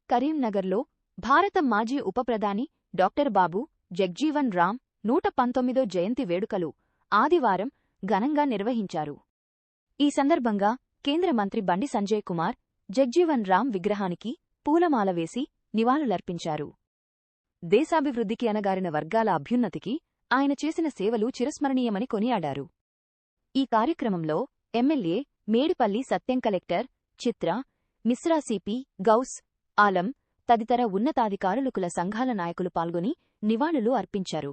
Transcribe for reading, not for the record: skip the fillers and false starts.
కరీంనగర్లో భారత మాజీ ఉప ప్రధాని డాక్టర్ బాబు జగ్జీవన్ రామ్ 119వ జయంతి వేడుకలు ఆదివారం ఘనంగా నిర్వహించారు. ఈ సందర్భంగా కేంద్ర మంత్రి బండి సంజయ్ కుమార్ జగ్జీవన్ రామ్ విగ్రహానికి పూలమాల వేసి నివాళులర్పించారు. దేశాభివృద్ధికి అణగారిన వర్గాల అభ్యున్నతికి ఆయన చేసిన సేవలు చిరస్మరణీయమని కొనియాడారు. ఈ కార్యక్రమంలో ఎమ్మెల్యే మేడిపల్లి సత్యం, కలెక్టర్ చిత్ర మిశ్రా, సిపి గౌస్ ఆలం తదితర ఉన్నతాధికారులు, కుల సంఘాల నాయకులు పాల్గొని నివాళులు అర్పించారు.